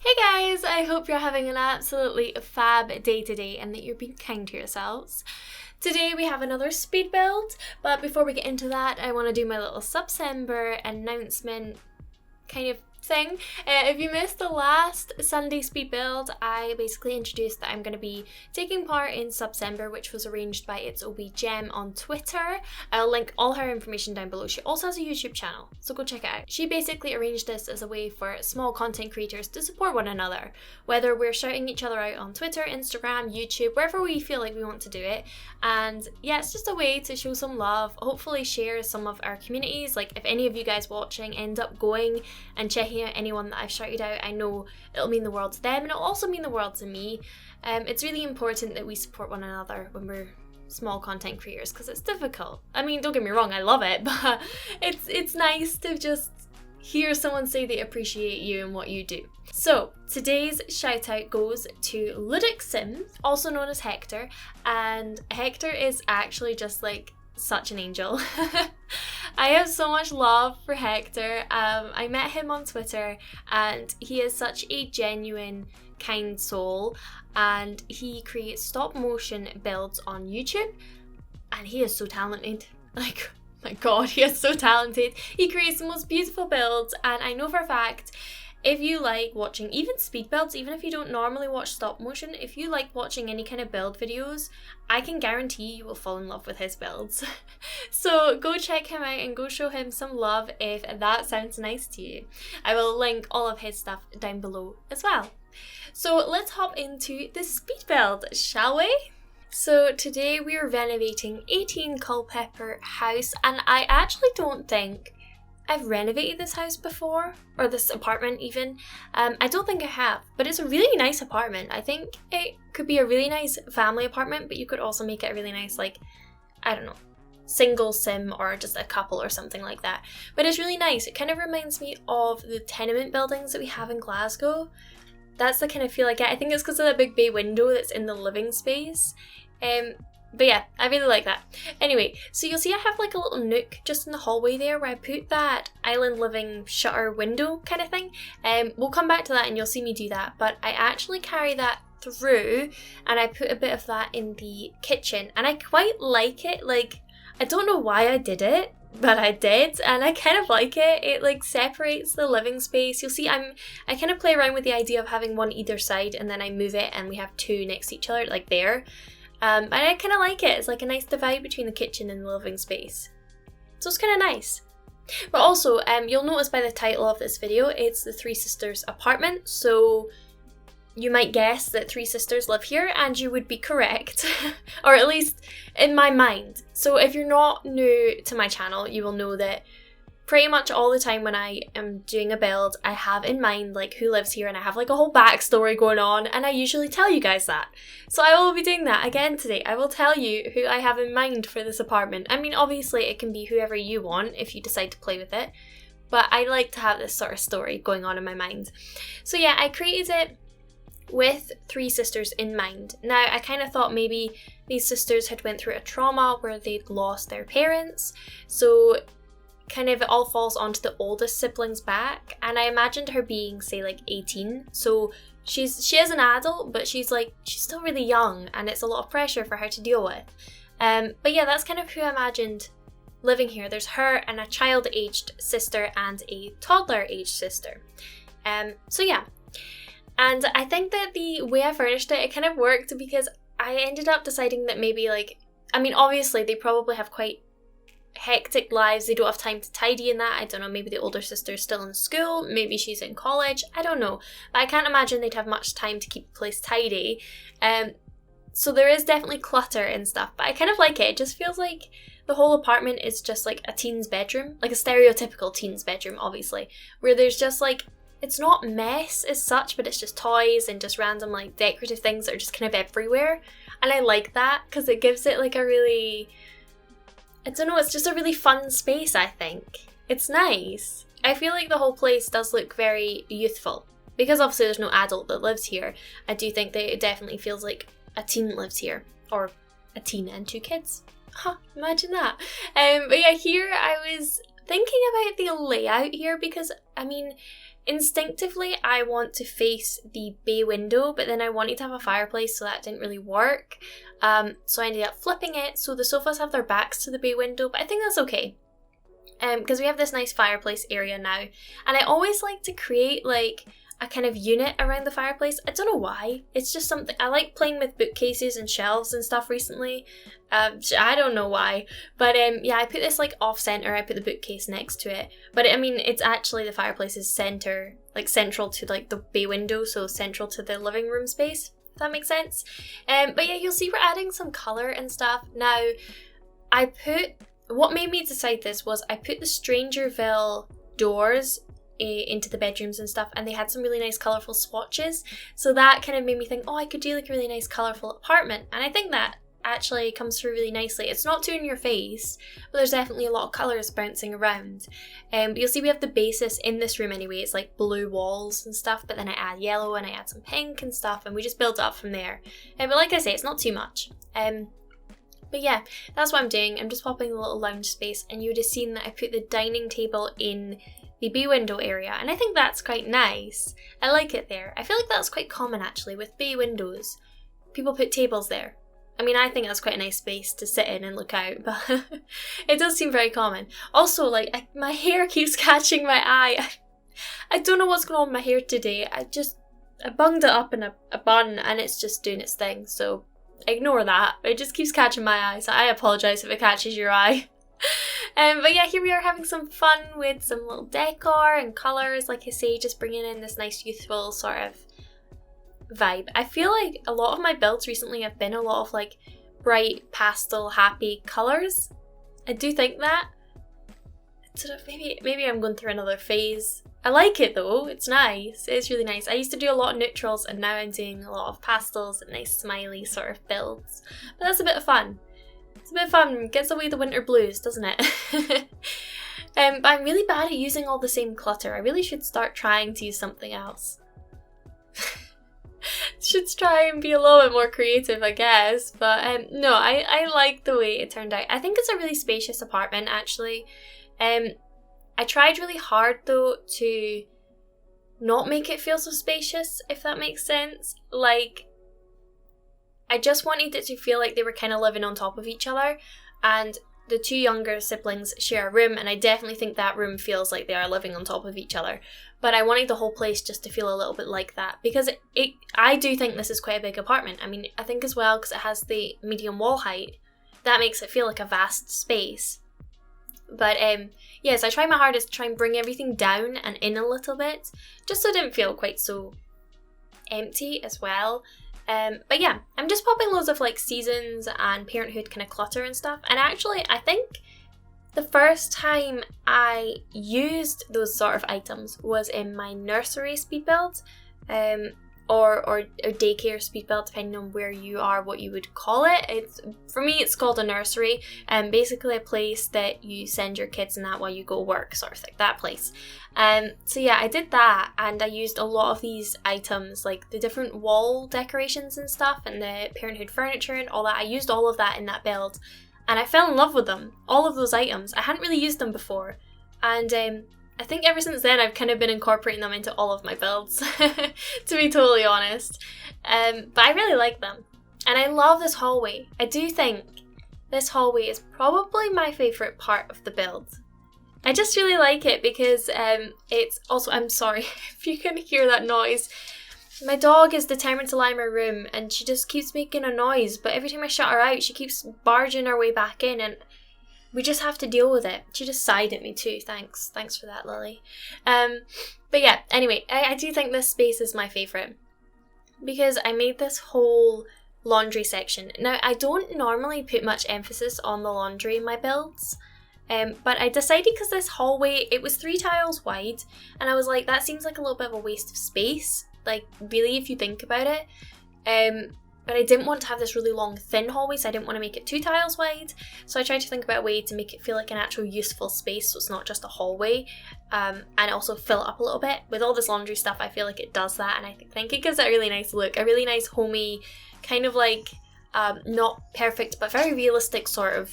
Hey guys, I hope you're having an absolutely fab day today and that you're being kind to yourselves. Today we have another speed build, but before we get into that, I want to do my little September announcement kind of thing. If you missed the last Sunday speed build, I basically introduced that I'm going to be taking part in September, which was arranged by It's OB Gem on Twitter. I'll link all her information down below. She also has a YouTube channel, so go check it out. She basically arranged this as a way for small content creators to support one another, whether we're shouting each other out on Twitter, Instagram, YouTube, wherever we feel like we want to do it. And yeah, it's just a way to show some love, hopefully share some of our communities. Like if any of you guys watching end up going and checking out anyone that I've shouted out, I know it'll mean the world to them and it'll also mean the world to me. It's really important that we support one another when we're small content creators because it's difficult. I mean, don't get me wrong, I love it, but it's nice to just hear someone say they appreciate you and what you do. So today's shout out goes to Ludic Sims, also known as Hector, and Hector is actually just like such an angel. I have so much love for Hector. I met him on Twitter and he is such a genuine, kind soul, and he creates stop motion builds on YouTube and he is so talented. Like, my god, he is so talented. He creates the most beautiful builds, and I know for a fact if you like watching even speed builds, even if you don't normally watch stop motion, if you like watching any kind of build videos, I can guarantee you will fall in love with his builds. So go check him out and go show him some love if that sounds nice to you. I will link all of his stuff down below as well. So let's hop into the speed build, shall we? So today we are renovating 18 Culpepper House, and I actually don't think I've renovated this house before, or this apartment even. I don't think I have, but it's a really nice apartment. I think it could be a really nice family apartment, but you could also make it a really nice, like, I don't know, single sim or just a couple or something like that. But it's really nice. It kind of reminds me of the tenement buildings that we have in Glasgow. That's the kind of feel I get. I think it's because of the big bay window that's in the living space. But yeah, I really like that. Anyway, so you'll see I have like a little nook just in the hallway there where I put that island living shutter window kind of thing. We'll come back to that and you'll see me do that, but I actually carry that through and I put a bit of that in the kitchen and I quite like it. Like, I don't know why I did it, but I did, and I kind of like it. It like separates the living space. You'll see I kind of play around with the idea of having one either side and then I move it and we have two next to each other, like there. And I kind of like it. It's like a nice divide between the kitchen and the living space. So it's kind of nice. But also, you'll notice by the title of this video, it's the Three Sisters apartment. So you might guess that three sisters live here, and you would be correct. Or at least in my mind. So if you're not new to my channel, you will know that pretty much all the time when I am doing a build, I have in mind like who lives here and I have like a whole backstory going on, and I usually tell you guys that. So I will be doing that again today. I will tell you who I have in mind for this apartment. I mean, obviously it can be whoever you want if you decide to play with it, but I like to have this sort of story going on in my mind. So yeah, I created it with three sisters in mind. Now, I kind of thought maybe these sisters had went through a trauma where they'd lost their parents, so kind of it all falls onto the oldest sibling's back, and I imagined her being, say, like 18, so she is an adult, but she's still really young, and it's a lot of pressure for her to deal with. But yeah, that's kind of who I imagined living here. There's her and a child-aged sister and a toddler-aged sister. So yeah, and I think that the way I furnished it, it kind of worked because I ended up deciding that maybe like, I mean, obviously they probably have quite hectic lives, they don't have time to tidy in that. I don't know, maybe the older sister's still in school, maybe she's in college, I don't know, but I can't imagine they'd have much time to keep the place tidy. So there is definitely clutter and stuff, but I kind of like it. It just feels like the whole apartment is just like a teen's bedroom, like a stereotypical teen's bedroom, obviously, where there's just like, it's not mess as such, but it's just toys and just random like decorative things that are just kind of everywhere, and I like that because it gives it like a really, I don't know, it's just a really fun space, I think. It's nice. I feel like the whole place does look very youthful. Because obviously there's no adult that lives here, I do think that it definitely feels like a teen lives here. Or a teen and two kids. Huh, imagine that. But yeah, here I was thinking about the layout here because, I mean, Instinctively, I want to face the bay window, but then I wanted to have a fireplace, so that didn't really work. So I ended up flipping it, so the sofas have their backs to the bay window, but I think that's okay. Because we have this nice fireplace area now. And I always like to create like a kind of unit around the fireplace. I don't know why. It's just something. I like playing with bookcases and shelves and stuff recently. I don't know why. But yeah, I put this like off center. I put the bookcase next to it. But I mean, it's actually the fireplace is central to like the bay window. So central to the living room space, if that makes sense. But yeah, you'll see we're adding some colour and stuff. Now, what made me decide this was I put the Strangerville doors into the bedrooms and stuff, and they had some really nice colourful swatches, so that kind of made me think, oh, I could do like a really nice colourful apartment, and I think that actually comes through really nicely. It's not too in your face, but there's definitely a lot of colours bouncing around. But you'll see we have the basis in this room anyway, it's like blue walls and stuff, but then I add yellow and I add some pink and stuff, and we just build up from there. But like I say, it's not too much. But yeah, that's what I'm doing. I'm just popping a little lounge space, and you would have seen that I put the dining table in the bay window area, and I think that's quite nice. I like it there. I feel like that's quite common actually with bay windows. People put tables there. I mean, I think that's quite a nice space to sit in and look out, but it does seem very common. Also, like, my hair keeps catching my eye. I don't know what's going on with my hair today. I bunged it up in a bun, and it's just doing its thing, so ignore that. It just keeps catching my eye, so I apologise if it catches your eye. But yeah, here we are having some fun with some little decor and colours, like I say, just bringing in this nice youthful sort of vibe. I feel like a lot of my builds recently have been a lot of like bright, pastel, happy colours. I do think that. Sort of maybe I'm going through another phase. I like it though, it's nice, it's really nice. I used to do a lot of neutrals, and now I'm doing a lot of pastels and nice smiley sort of builds. But that's a bit of fun. It's a bit of fun, gets away the winter blues, doesn't it? But I'm really bad at using all the same clutter. I really should start trying to use something else. Should try and be a little bit more creative, I guess. But no, I like the way it turned out. I think it's a really spacious apartment, actually. I tried really hard though to not make it feel so spacious, if that makes sense. Like, I just wanted it to feel like they were kind of living on top of each other, and the two younger siblings share a room, and I definitely think that room feels like they are living on top of each other. But I wanted the whole place just to feel a little bit like that, because I do think this is quite a big apartment. I mean, I think as well, because it has the medium wall height, that makes it feel like a vast space. But yes, I tried my hardest to try and bring everything down and in a little bit, just so it didn't feel quite so empty as well. But yeah, I'm just popping loads of like seasons and parenthood kind of clutter and stuff. And actually, I think the first time I used those sort of items was in my nursery speed build, or daycare speed build, depending on where you are, what you would call it. For me, it's called a nursery, and basically a place that you send your kids in that while you go work, sort of thing, that place. So yeah, I did that, and I used a lot of these items, like the different wall decorations and stuff, and the parenthood furniture and all that. I used all of that in that build, and I fell in love with them, all of those items. I hadn't really used them before, and I think ever since then I've kind of been incorporating them into all of my builds, to be totally honest. But I really like them. And I love this hallway. I do think this hallway is probably my favourite part of the build. I just really like it because it's also, I'm sorry if you can hear that noise. My dog is determined to lie in my room, and she just keeps making a noise, but every time I shut her out she keeps barging her way back in, and we just have to deal with it. She just sighed at me too. Thanks for that, Lily. But yeah, anyway, I do think this space is my favourite because I made this whole laundry section. Now, I don't normally put much emphasis on the laundry in my builds, but I decided because this hallway, it was 3 tiles wide, and I was like, that seems like a little bit of a waste of space, like really if you think about it. But I didn't want to have this really long, thin hallway, so I didn't want to make it 2 tiles wide. So I tried to think about a way to make it feel like an actual useful space, so it's not just a hallway, and also fill it up a little bit. With all this laundry stuff, I feel like it does that, and I think it gives it a really nice look, a really nice homey, kind of like, not perfect, but very realistic sort of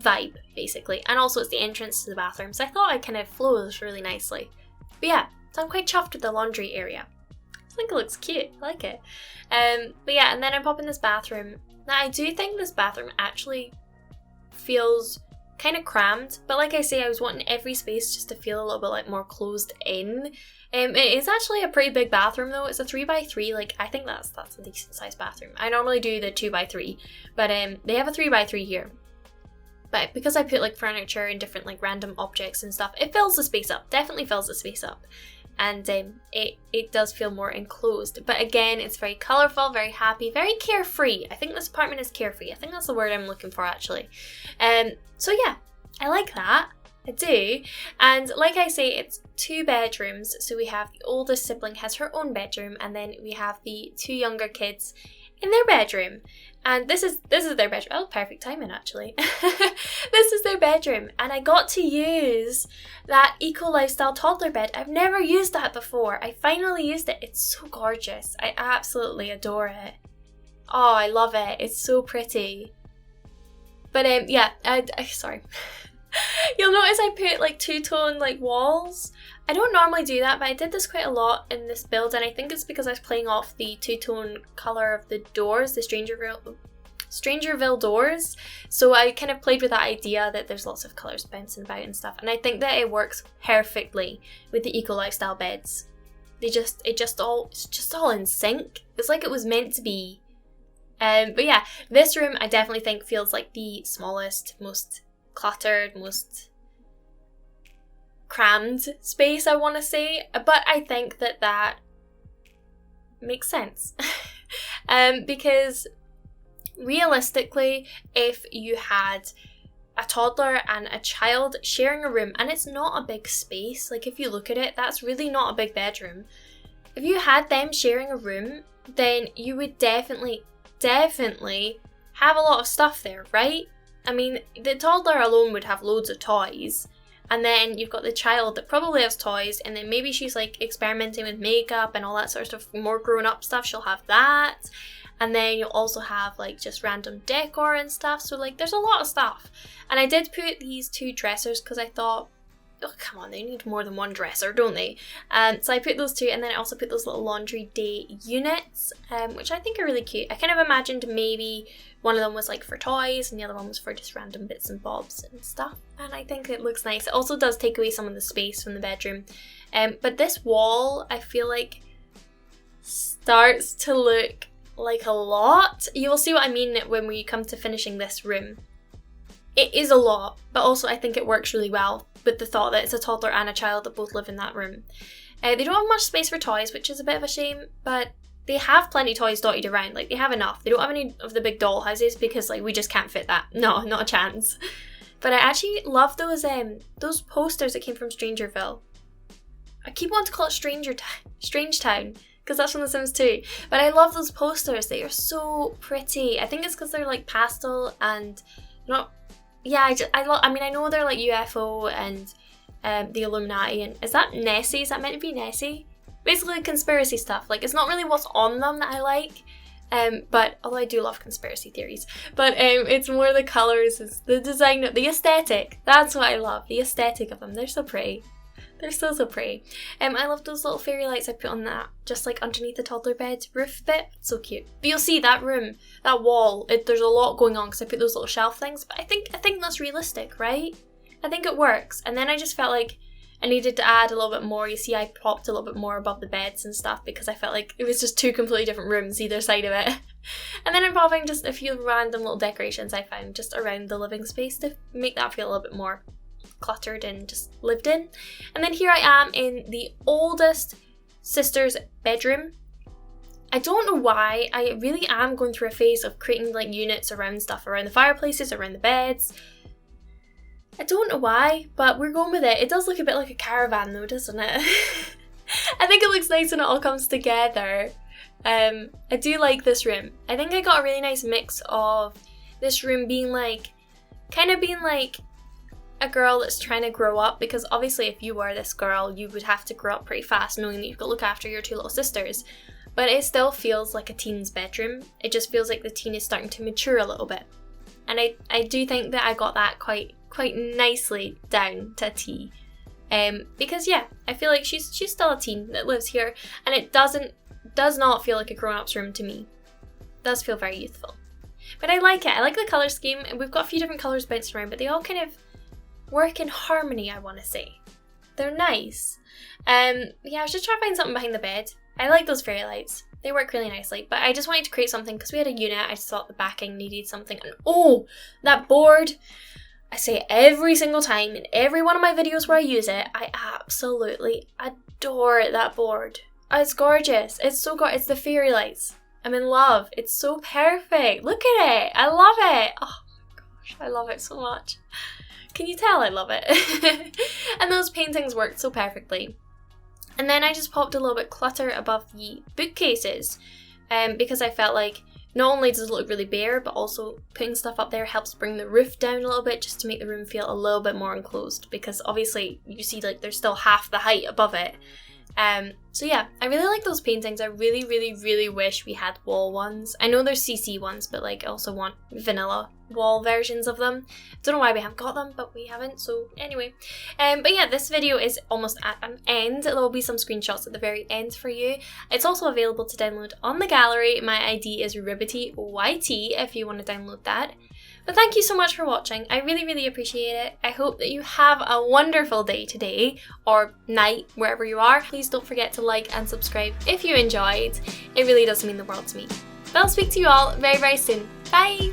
vibe, basically. And also it's the entrance to the bathroom, so I thought it kind of flows really nicely. But yeah, So I'm quite chuffed with the laundry area. I think it looks cute. I like it. But yeah, and then I pop in this bathroom. Now I do think this bathroom actually feels kind of crammed, but like I say, I was wanting every space just to feel a little bit like more closed in. It is actually a pretty big bathroom though. It's a 3x3. Like, I think that's a decent sized bathroom. I normally do the 2x3, but they have a 3x3 here. But because I put like furniture and different like random objects and stuff, it fills the space up. Definitely fills the space up. And it does feel more enclosed. But again, it's very colourful, very happy, very carefree. I think this apartment is carefree. I think that's the word I'm looking for actually. So yeah, I like that. I do. And like I say, it's 2 bedrooms. So we have the oldest sibling has her own bedroom, and then we have the 2 younger kids in their bedroom. And this is their bedroom. Oh, perfect timing actually. This is their bedroom, and I got to use that eco lifestyle toddler bed. I've never used that before. I finally used it. It's so gorgeous. I absolutely adore it. Oh, I love it. It's so pretty. But yeah, sorry. You'll notice I put like 2-tone like walls. I don't normally do that, but I did this quite a lot in this build, and I think it's because I was playing off the 2-tone colour of the doors, the Strangerville doors. So I kind of played with that idea that there's lots of colours bouncing about and stuff, and I think that it works perfectly with the eco lifestyle beds. It's just all in sync. It's like it was meant to be. But yeah, this room I definitely think feels like the smallest, most cluttered, most crammed space, I want to say, but I think that makes sense. Because realistically, if you had a toddler and a child sharing a room, and it's not a big space, like if you look at it, that's really not a big bedroom. If you had them sharing a room, then you would definitely have a lot of stuff there, right? I mean, the toddler alone would have loads of toys, and then you've got the child that probably has toys, and then maybe she's like experimenting with makeup and all that sort of more grown up stuff, she'll have that. And then you'll also have like just random decor and stuff, so like there's a lot of stuff. And I did put these 2 dressers because I thought, oh come on, they need more than 1 dresser, don't they? So I put those 2, and then I also put those little laundry day units, which I think are really cute. I kind of imagined maybe one of them was like for toys and the other one was for just random bits and bobs and stuff, and I think it looks nice. It also does take away some of the space from the bedroom, but this wall I feel like starts to look like a lot. You will see what I mean when we come to finishing this room. It is a lot, but also I think it works really well with the thought that it's a toddler and a child that both live in that room. They don't have much space for toys, which is a bit of a shame, but they have plenty of toys dotted around. Like, they have enough. They don't have any of the big doll houses because like we just can't fit that. No, not a chance. But I actually love those posters that came from Strangerville. I keep wanting to call it Strange Town, because that's from The Sims 2. But I love those posters. They are so pretty. I think it's because they're like pastel and not. Yeah, I mean, I know they're like UFO and the Illuminati, and is that Nessie? Is that meant to be Nessie? Basically conspiracy stuff. Like, it's not really what's on them that I like, but although I do love conspiracy theories, but it's more the colours, it's the design, the aesthetic. That's what I love, the aesthetic of them. They're so pretty. They're so pretty. I love those little fairy lights I put on that, just like underneath the toddler bed roof bit. So cute. But you'll see that room, that wall, there's a lot going on because I put those little shelf things, but I think that's realistic, right? I think it works. And then I just felt like I needed to add a little bit more. You see, I popped a little bit more above the beds and stuff because I felt like it was just 2 completely different rooms either side of it. And then I'm popping just a few random little decorations I found just around the living space to make that feel a little bit more cluttered and just lived in. And then here I am in the oldest sister's bedroom. I don't know why, I really am going through a phase of creating like units around stuff, around the fireplaces, around the beds. I don't know why, but we're going with it. It does look a bit like a caravan though, doesn't it? I think it looks nice when it all comes together. I do like this room. I think I got a really nice mix of this room being like, kind of being like a girl that's trying to grow up, because obviously if you were this girl, you would have to grow up pretty fast knowing that you've got to look after your 2 little sisters. But it still feels like a teen's bedroom. It just feels like the teen is starting to mature a little bit. And I do think that I got that quite nicely down to a T. Because yeah, I feel like she's still a teen that lives here, and it does not feel like a grown-up's room to me. It does feel very youthful. But I like it. I like the colour scheme, and we've got a few different colours bouncing around, but they all kind of work in harmony, I want to say. They're nice. Yeah, I was just trying to find something behind the bed. I like those fairy lights. They work really nicely, but I just wanted to create something because we had a unit. I just thought the backing needed something. And oh, that board! I say it every single time in every one of my videos where I use it. I absolutely adore that board. Oh, it's gorgeous. It's so gorgeous. It's the fairy lights. I'm in love. It's so perfect. Look at it. I love it. Oh my gosh, I love it so much. Can you tell I love it? And those paintings worked so perfectly. And then I just popped a little bit clutter above the bookcases because I felt like not only does it look really bare, but also putting stuff up there helps bring the roof down a little bit just to make the room feel a little bit more enclosed, because obviously you see like there's still half the height above it. So yeah, I really like those paintings. I really, really, really wish we had wall ones. I know there's CC ones, but like I also want vanilla wall versions of them. Don't know why we haven't got them, but we haven't, so anyway. But yeah, this video is almost at an end. There will be some screenshots at the very end for you. It's also available to download on the gallery. My ID is RibbityYT if you want to download that. But thank you so much for watching. I really, really appreciate it. I hope that you have a wonderful day today, or night, wherever you are. Please don't forget to like and subscribe if you enjoyed. It really does mean the world to me. But I'll speak to you all very, very soon. Bye!